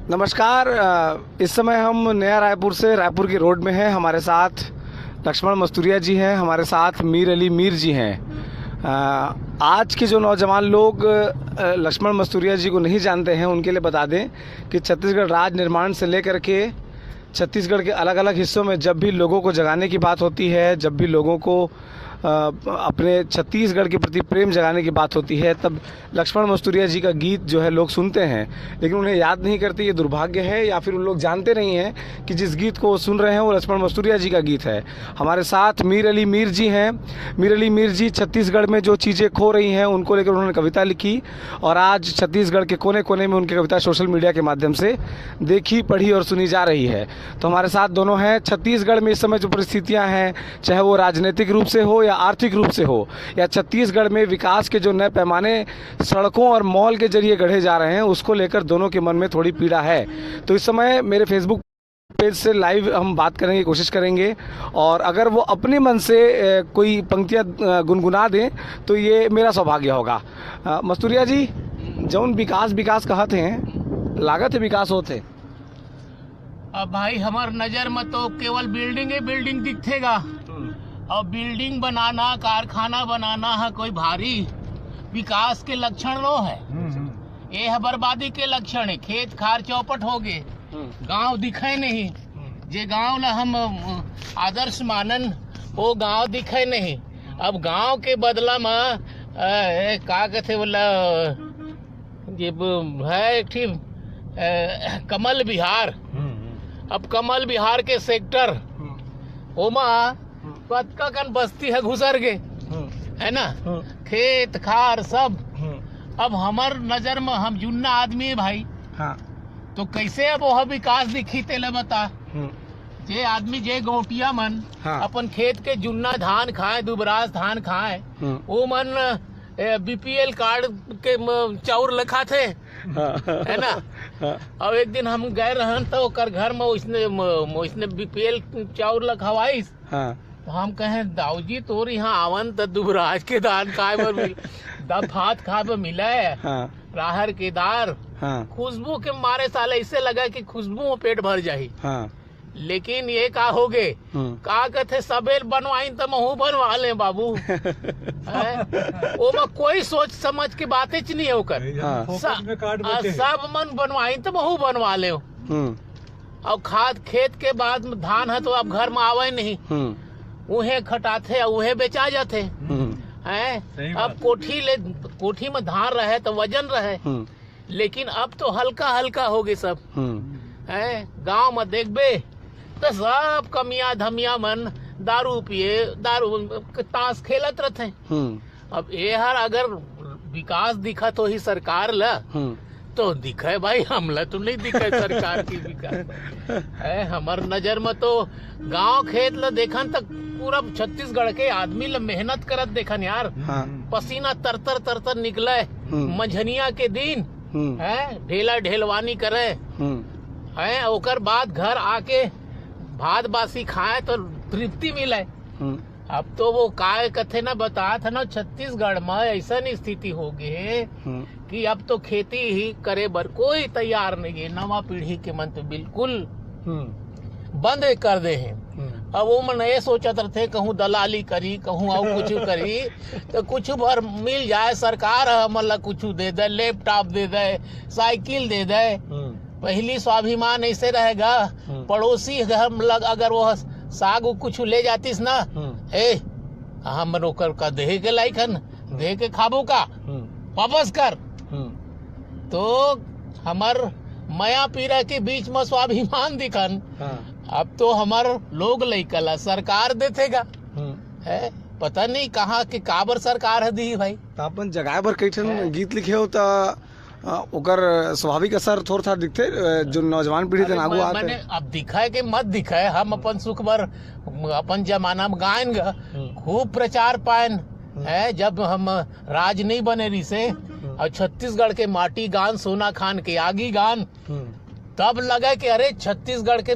नमस्कार। इस समय हम नया रायपुर से रायपुर की रोड में हैं। हमारे साथ लक्ष्मण मस्तूरिया जी हैं, हमारे साथ मीर अली मीर जी हैं। आज के जो नौजवान लोग लक्ष्मण मस्तूरिया जी को नहीं जानते हैं, उनके लिए बता दें कि छत्तीसगढ़ राज्य निर्माण से लेकर के छत्तीसगढ़ के अलग अलग हिस्सों में जब भी लोगों को जगाने की बात होती है, जब भी लोगों को अपने छत्तीसगढ़ के प्रति प्रेम जगाने की बात होती है, तब लक्ष्मण मस्तूरिया जी का गीत जो है लोग सुनते हैं, लेकिन उन्हें याद नहीं करते। ये दुर्भाग्य है, या फिर उन लोग जानते नहीं हैं कि जिस गीत को वो सुन रहे हैं वो लक्ष्मण मस्तूरिया जी का गीत है। हमारे साथ मीर अली मीर जी हैं। मीर अली मीर जी छत्तीसगढ़ में जो चीज़ें खो रही हैं उनको लेकर उन्होंने कविता लिखी, और आज छत्तीसगढ़ के कोने कोने में उनकी कविता सोशल मीडिया के माध्यम से देखी, पढ़ी और सुनी जा रही है। तो हमारे साथ दोनों हैं। छत्तीसगढ़ में इस समय जो परिस्थितियाँ हैं, चाहे वो राजनीतिक रूप से हो या आर्थिक रूप से हो, या छत्तीसगढ़ में विकास के जो नए पैमाने सड़कों और मॉल के जरिए गढ़े जा रहे हैं, उसको लेकर दोनों के मन में थोड़ी पीड़ा है। तो इस समय मेरे फेसबुक पेज से लाइव हम बात करेंगे, कोशिश करेंगे, और अगर वो अपने मन से कोई पंक्तियाँ गुनगुना दें तो ये मेरा सौभाग्य होगा। मस्तूरिया जी, जौन विकास कहत हैं, लागत है विकास होते। अब भाई हमार नजर में तो केवल बिल्डिंग दिखेगा, और बिल्डिंग बनाना, कारखाना बनाना है कोई भारी विकास के लक्षण लो है। ये है बर्बादी के लक्षण है। खेत खार चौपट हो गए, गांव दिखे नहीं। जे गांव ला हम आदर्श मानन, वो गांव दिखे नहीं। अब गांव के बदला में का कहते बोला ये है एक ठी कमल विहार। अब कमल विहार के सेक्टर ओमा कतका कन बस्ती है घुसर गे, है ना, खेत खार सब। अब हमार नजर में हम जुन्ना आदमी है भाई। हाँ। तो कैसे अब वह विकास दिखी तेले बता। जे आदमी जे गोटिया मन हाँ। अपन खेत के जुन्ना धान खाए, दुबराज धान खाए, वो मन बीपीएल कार्ड के चाउर लिखा थे, है ना। अब एक दिन हम गए रहन तो ओकर घर में उसने बीपीएल चाउर लिखवाइस। तो हम कहे दाऊजी तोर यहाँ आवन तो दुबराज के दान खाए पर भात खाए पर मिला है। हाँ। राहर के दार। हाँ। खुशबू के मारे साले ऐसे लगा कि खुशबू में पेट भर जाही। हाँ। लेकिन ये का हो गए, का कहते सबेर बनवाई तो महू बनवा ले बाबू। वो में कोई सोच समझ के बातें च नहीं है ओकर। हाँ। सब मन बनवाई तो महू बनवा ले। अब खाद खेत के बाद में धान है तो अब घर में आवे नहीं, उहे खटाते उहे बेचा जाते हैं। अब कोठी में धान रहे तो वजन रहे, लेकिन अब तो हल्का हल्का हो गए सब। है गांव में देखबे तो सब कमिया धमिया मन दारू पिए, दारू ताश खेलत रहते। अब ये हर अगर विकास दिखा तो ही सरकार ला तो दिखे भाई, हमला तो नहीं दिखे सरकार की विकास है। हमार नजर में तो गांव खेत ला देखन तक पूरा छत्तीसगढ़ के आदमी ला मेहनत करत देखन यार। हाँ। पसीना तरतर निकले मंझनिया के दिन है, ढेला ढेलवानी करे है, ओकर बाद घर आके भात बासी खाए तो तृप्ति मिले। अब तो वो काय कथे ना बता था ना, छत्तीसगढ़ में ऐसा स्थिति हो गई कि अब तो खेती ही करे बर कोई तैयार नहीं है। नवा पीढ़ी के मन तो बिल्कुल बंद कर दे हैं। अब वो मन ये सोचत रहे कहूँ दलाली करी, कहूँ और कुछ करी तो कुछ भर मिल जाए, सरकार हमला कुछ दे दे, लैपटॉप दे दे, साइकिल दे दे। पहली स्वाभिमान ऐसे रहेगा, पड़ोसी हम लग अगर वो साग कुछ ले जातीस ना, हम रोकर का दे के लाइकन दे के खाबू का वापस कर। तो हमार माया पीरा के बीच में स्वाभिमान दिखन। अब तो हमार लोग लइकला सरकार देतेगा है, पता नहीं कहाँ के काबर सरकार है दी भाई। तो अपन जगह पर कई गीत लिखे हो तो ओकर स्वाभाविक असर थोड़ा दिखते जो नौजवान पीढ़ी के आगू आते। अब दिखाए के मत दिखाए, हम अपन सुख भर अपन जमाना में गायन खूब प्रचार पायन है। जब हम राज नहीं बने रही से और छत्तीसगढ़ के माटी गान, सोना खान के आगी गान, तब लगा कि अरे छत्तीसगढ़ के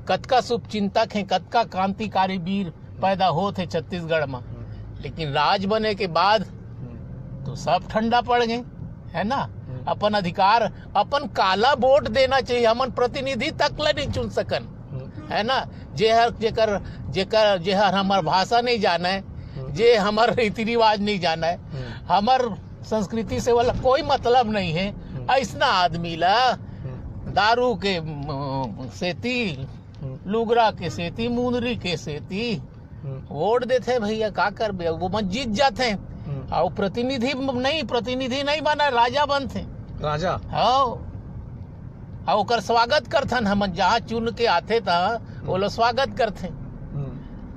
कतका शुभ चिंतक है, कतका क्रांतिकारी वीर पैदा होते छत्तीसगढ़ में। लेकिन राज बने के बाद तो सब ठंडा पड़ गए, है ना। अपन अधिकार, अपन काला वोट देना चाहिए। हमन प्रतिनिधि तक ला नहीं चुन सकन, है ना। जेहर हमार भाषा नहीं जाना है, जे हमार रीति रिवाज नहीं जाना है, हमार संस्कृति से वाला कोई मतलब नहीं है, ऐसा आदमी ला दारू के सेती, लुगरा के सेती, मुंदरी के सेती वोट देते भैया। का कर बे, वो मन जीत जाते। और प्रतिनिधि नहीं बना, राजा बनते। राजा हाँ, और ओकर स्वागत करथन। हम जहाँ चुन के आते था वो लोग स्वागत करते।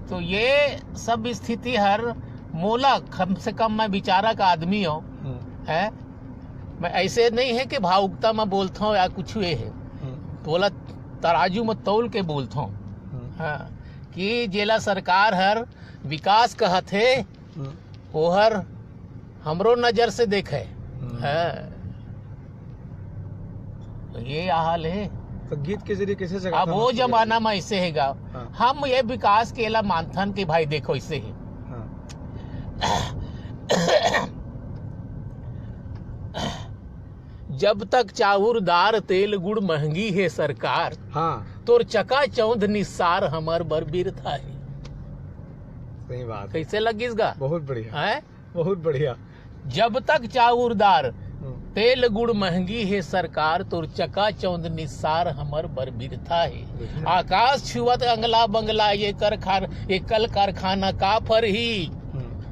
तो ये सब स्थिति हर मोला, कम से कम मैं विचारक आदमी हूँ, है। मैं ऐसे नहीं है कि भावुकता में बोलता हूँ या कुछ ये है, बोला तराजू में तौल के बोलता हूँ। हाँ, कि जेला सरकार हर विकास कहत है वो हर हमरो नजर से देखे है। तो ये हाल है। तो गीत के जरिए कैसे जगह अब वो जमाना में ऐसे है गा। हम ये विकास के ला मानथन के भाई देखो ऐसे है। जब तक चाउर दार तेल गुड़ महंगी है सरकार, हाँ, तोर चका चौंध निस्सार हमर बरबीर था है। सही बात। कैसे लगिस गा? बहुत बढ़िया है, बहुत बढ़िया। जब तक चाउर दार तेल गुड़ महंगी है सरकार, तोर चका चौंध निस्सार हमर बरबीर था है। आकाश छुअत अंगला बंगला ये कल कारखाना का फर ही,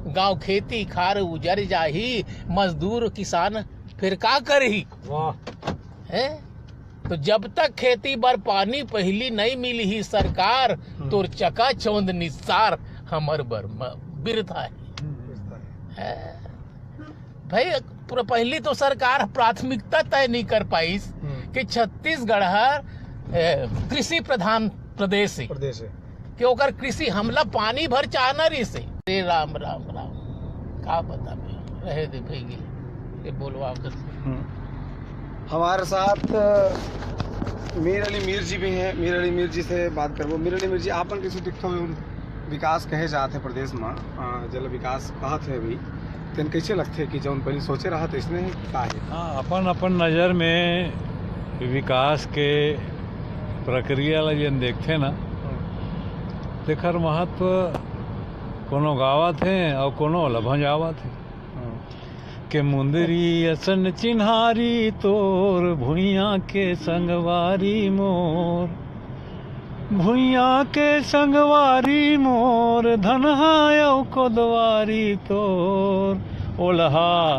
गांव खेती खार उजर जाही, मजदूर किसान फिर का करही। वाह। है तो जब तक खेती बर पानी पहली नहीं मिली ही सरकार, तोर चका चौंध निस्सार हमर बरबीर था है। भाई पहली तो सरकार प्राथमिकता तय नहीं कर पाई कि छत्तीसगढ़ कृषि प्रधान प्रदेश है कि ओकर कृषि हमला पानी भर चाहना रही से। राम राम राम का बता रहे दे भाई ये बोलवा। हमारे साथ मीर अली मीर जी भी हैं। मीर अली मीर जी से बात करबो। मीर अली मीर जी, आपन किसी दिक्कत विकास कहे जाते प्रदेश में, जल विकास कहत है अभी, तेन कैसे लगते कि जौन पहले सोचे रहा तो इसमें का है? हाँ, अपन नज़र में विकास के प्रक्रिया ला जन देखते ना, तेखर महत्व कोनो गावत है और कोनो लभंजावत है। के मुंदरी असन चिन्हारी तोर, भुइया के संगवारी मोर, भुइया के संगवारी मोर, धनहायो कोदवारी तोर, ओलहा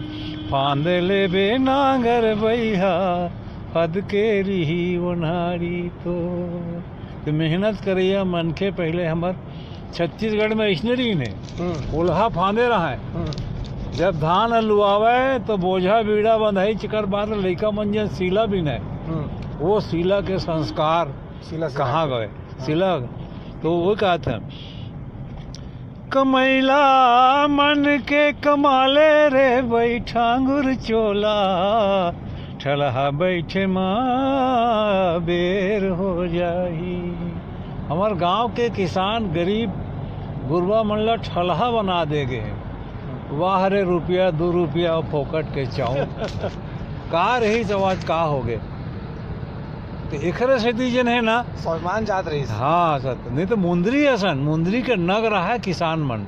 फांद लेबे नांगर बैहा, फद के रही ओन्हारी तोर। तो मेहनत करिया मन के पहले हमार छत्तीसगढ़ में ऐसनरी ने ओलहा फांदे रहा है। जब धान लुआवे तो बोझा बीड़ा बंधाई चिकर बाद लइका मंजन सीला भी नहीं, वो सीला के संस्कार कहाँ गए? सीला तो वो कहते हैं, कमैला मन के कमाले रे बैठा गुर चोला, ठलहा बैठे माँ बेर हो जाही। हमार गांव के किसान गरीब गुरबा मन ला ठलहा बना देगे। वाह रे रुपया 2 रुपया और फोकट के चाऊ का रही सवाज का हो गए। तो एकरे से जन है ना सम्मान जात रही। हाँ सर, नहीं तो मुंदरी असन, मुंदरी के नग रहा है किसान मन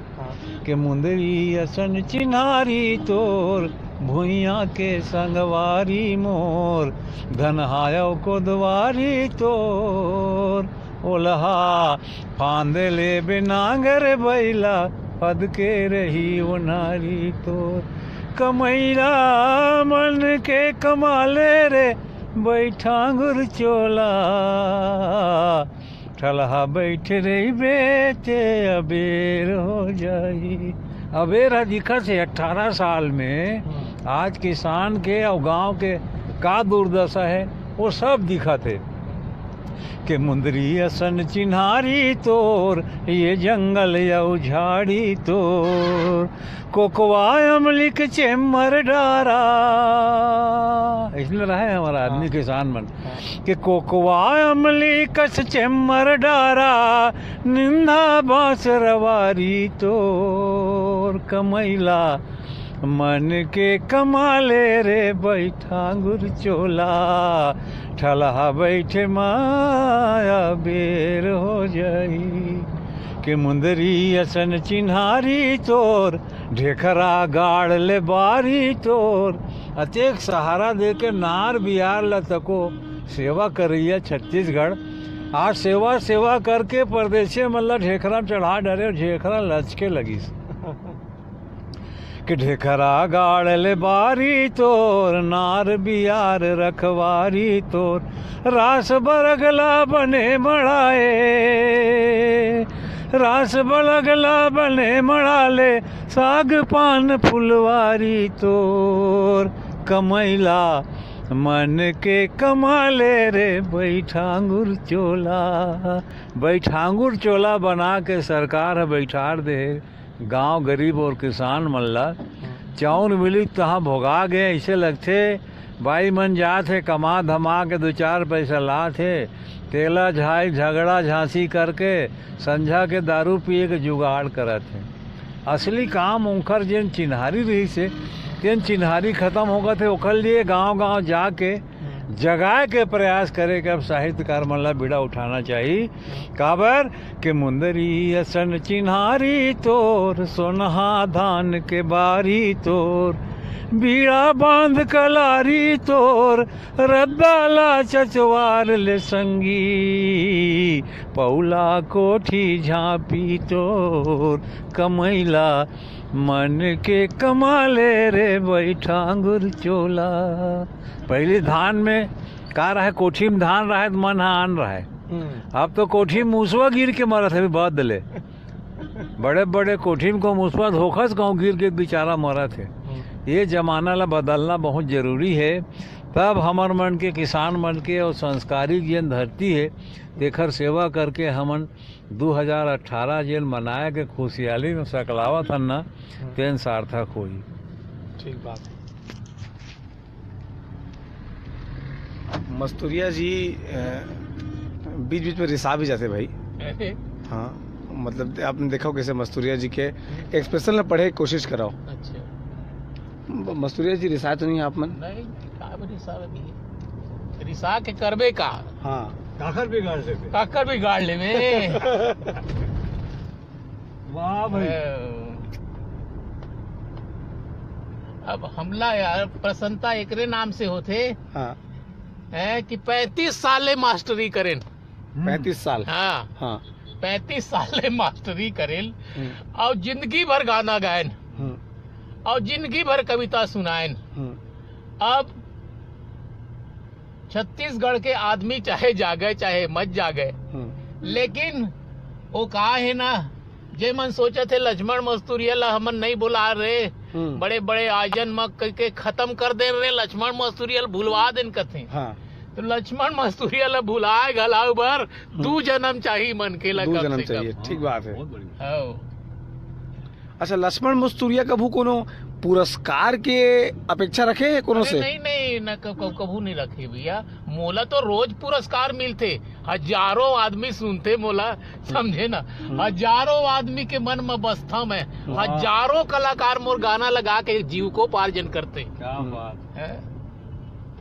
के मुंदरी असन चिन्हारी तोर, भुइया के संगवारी मोर, धनहायो को द्वारी तोर, ओलहा फांद ले बिनागर बैला, पद के रही वो नारी तोर। कमैला मन के कमाले रे बैठा गुर चोला, ठलहा बैठ रही बेटे अबेर हो जाई। अबेर दिखा से 18 साल में आज किसान के और गांव के का दुर्दशा है वो सब दिखा थे। के मुंदरी असन चिन्हारी तोर, ये जंगल यौ झाड़ी तोर, कोकवा अमलिक चेम्मर डारा। इसलिए रहा है हमारा आदमी किसान मन कि कोकवा अमली कस चेम्मर डारा, निंदा बांस रवारी तोर, कमैला मन के कमाले रे बैठा गुर चोला, ठलहा बैठे माया बेर हो जाई। कि मुंदरी असन चिन्हारी तोर, ढेखरा गाड़ ले बारी तोर। अतेक सहारा दे के नार बिहार ल तको सेवा करिया छत्तीसगढ़। आज सेवा करके परदेसी मतलब ढेखरा चढ़ा डरे, ढेखरा लचके लगी कि ढेखरा गाड़ ले बारी तोर, नार बियार रखवारी तोर। रास बरगला बने मड़ाए, रास बरगला बने मड़ाले, साग पान फुलवारी तोर। कमैला मन के कमाले रे बैठांगुर चोला। बैठांगुर चोला बना के सरकार बैठार दे गांव गरीब और किसान मन ला। चाउन मिली तहाँ भोगा गए, ऐसे लगते भाई मन जात है कमा धमा के 2-4 पैसा लात है, तेला झाई झगड़ा झांसी करके संझा के दारू पिए के जुगाड़ करत है। असली काम उनकर जिन चिन्हारी रही से तेन चिन्हारी खत्म होगा थे, ओखर लिए गांव जाके जगाए के प्रयास करे कि अब साहित्यकार मन ला बीड़ा उठाना चाहिए। काबर के मुंदरी असन चिन्हारी तोर, सोनहा धान के बारी तोर। बीड़ा बांध कलारी तोर, रद्दाला चचवार ले संगी। पौला कोठी झांपी तोर, कमैला मन के कमाले रे बैठांगुर चोला। पहले धान में का रहे, कोठी में धान रहे तो मन आन रहे। अब तो कोठी में मूसवा गिर के मरत है, बदले बड़े बड़े कोठी में को मूसवा धोखस गाँव गिर के बेचारा मरत है। ये जमाना ला बदलना बहुत जरूरी है। तब हमर मन के किसान मन के और संस्कारी जिन धरती है तेखर सेवा करके हमन 2018 जेन मनाए के खुशहाली में सकलावत हन न, तेन सार्थक होई। ठीक बात है। मस्तूरिया जी बीच बीच में रिसा भी जाते भाई। हाँ, मतलब आपने देखा हो कैसे मस्तूरिया जी के एक्सप्रेशन में पढ़े कोशिश कराओ। अच्छा, मस्तूरिया जी रिसा तो नहीं है आप मन? नहीं, रिसा के करबे का। हाँ, काकर बिगाड़ लेबे, काकर बिगाड़ लेबे। वाह भाई। अब हमला यार प्रसन्नता एकरे नाम से होते। हाँ, है कि 35 साल मास्टरी करें। 35 साल? हाँ हाँ, 35 साल मास्टरी करें और जिंदगी भर गाना गायन और जिंदगी भर कविता सुनाएन। अब छत्तीसगढ़ के आदमी चाहे जागे चाहे मत जागे, लेकिन वो कहा है ना, जे मन सोचा थे लक्ष्मण मस्तूरिया ला हमन नहीं बुला रहे, बड़े बड़े आयोजन में के खत्म कर दे रहे, लक्ष्मण मस्तूरिया भुलवा देन कथे। हाँ, तो लक्ष्मण मस्तूरिया ला भुलाए गलाऊ बर 2 जन्म चाहिए मन के लगा। 2 जन्म चाहिए, ठीक बात है। हाँ। अच्छा, लक्ष्मण मस्तूरिया कभू कोनो पुरस्कार के अपेक्षा रखे है कोनो से? नहीं न कभू नहीं रखे भैया। मोला तो रोज पुरस्कार मिलते, हजारों आदमी सुनते मोला, समझे ना। हजारों आदमी के मन में बसता मैं, हजारों कलाकार मोर गाना लगा के जीव को पार्जन करते। क्या बात है,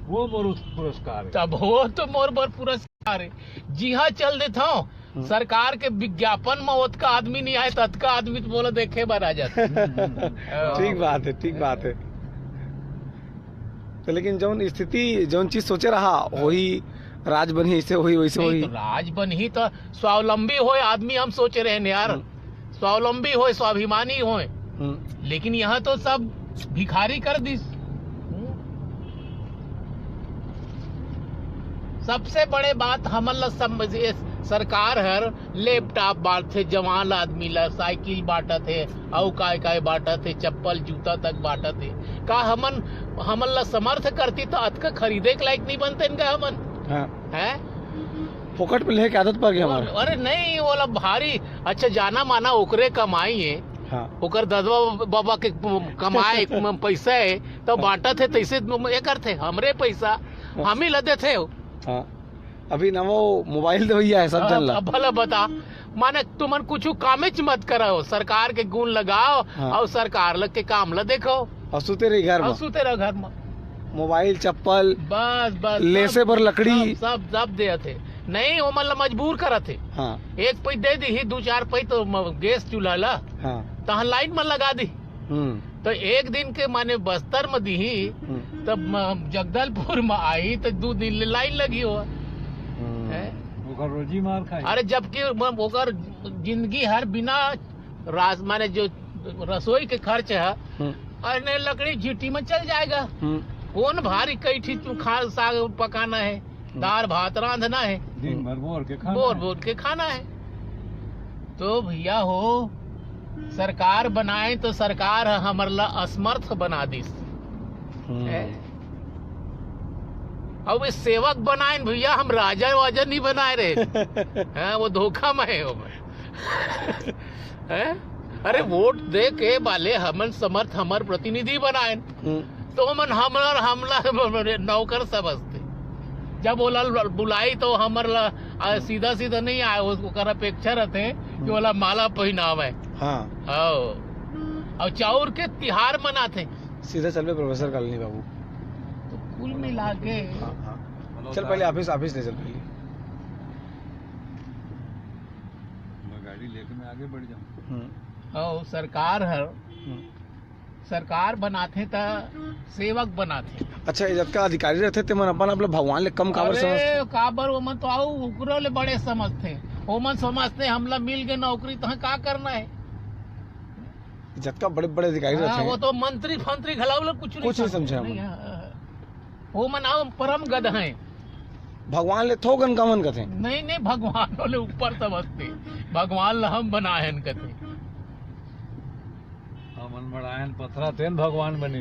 वो मोर पुरस्कार है। तब वो तो मोर बर पुरस्कार है। जी हाँ, चल देता हूँ सरकार के विज्ञापन में ओतका आदमी नहीं आए, तत्का आदमी तो बोला देखे बार आ जाते। ठीक बात है, ठीक बात है। तो लेकिन जौन स्थिति जौन चीज सोचे रहा वही राज बनी, ऐसे हुई वैसे हुई। तो राज बनी तो स्वावलंबी होए आदमी, हम सोचे रहे यार स्वावलंबी होए, स्वाभिमानी होए, लेकिन यहाँ तो सब भिखारी कर दी। सबसे बड़े बात हमला समझिए, सरकार हर लैपटॉप बांटते, जवान आदमी ला साइकिल बांटा थे, और काय बांटा थे, चप्पल जूता तक बांटा थे। का हमन ला समर्थ करती तो अतका खरीदे के लायक नहीं बनते इनका हमन। हाँ। है फोकट पे लेके आदत पड़ गई हमारे। अरे नहीं, वो भारी अच्छा जाना माना ओकरे कमाई है। हाँ। ओकर ददवा बाबा के कमाए पैसा है तो बांटा थे, तैसे ये करते हमरे पैसा हम ही लदे थे। हाँ, अभी ना वो मोबाइल तो भैया है सब जन ला। भला बता, माने तुमन कुछ कामेच मत करो, सरकार के गुण लगाओ। हाँ। और सरकार लग के काम ला देखो। और सुते रही घर में, सुते रह घर में, मोबाइल चप्पल बस बस लेसे पर लकड़ी सब दे थे। नहीं वो मतलब मजबूर करा थे। हाँ एक पै दे दी, 2-4 पै तो गैस चूल्हा ला हाँ तहाँ लाइन में लगा दी। तो एक दिन के माने बस्तर में दी, तब जगदलपुर में आई तो 2 दिन लाइन लगी हो। रोजी मार खाई। अरे जबकि ओकर जिंदगी हर बिना माने जो रसोई के खर्च है, अरे लकड़ी झीटी में चल जाएगा। कौन भारी कई खा साग पकाना है, दाल भात रांधना है, दिन भर बोर के खाना है। तो भैया हो, सरकार बनाए तो सरकार हमारा असमर्थ बना दी। अब इस सेवक बनाए भैया, हम राजा वाजा नहीं बनाए रहे। वो धोखा में है। अरे वोट दे के वाले हमन समर्थ हमार प्रतिनिधि बनाए, तो हमला नौकर समझते। जब बोला बुलाई तो हमारा सीधा सीधा नहीं आए, उसको कर अपेक्षा रहते कि बोला माला पहनावे। और चाउर के तिहार मनाते। सीधा चल पे प्रोफेसर कॉलोनी बाबू। तो कुल मिला के चल पहले ऑफिस ले चल पहले। मैं गाड़ी लेके मैं आगे बढ़ जाऊँ। सरकार है, सरकार बनाते तो सेवक बनाते। अच्छा, इज्जत का अधिकारी रहते थे मन अपन आप भगवान ले कम काबर समझते। काबर वो मन तो आओ उकरो ले बड़े समझते। वो मन समझते हमला मिल गए नौकरी तो का करना है। इज्जत का बड़े बड़े अधिकारी रहते हैं। वो तो मंत्री फंत्री खिलाओ कुछ नहीं समझे। वो मन आओ परम गध है। भगवान ले थोगन कमन कथे। नहीं भगवान वाले ऊपर समझते। भगवान ला हम बनाए कथे। मन बढ़ायन पथरा तेन भगवान बनी।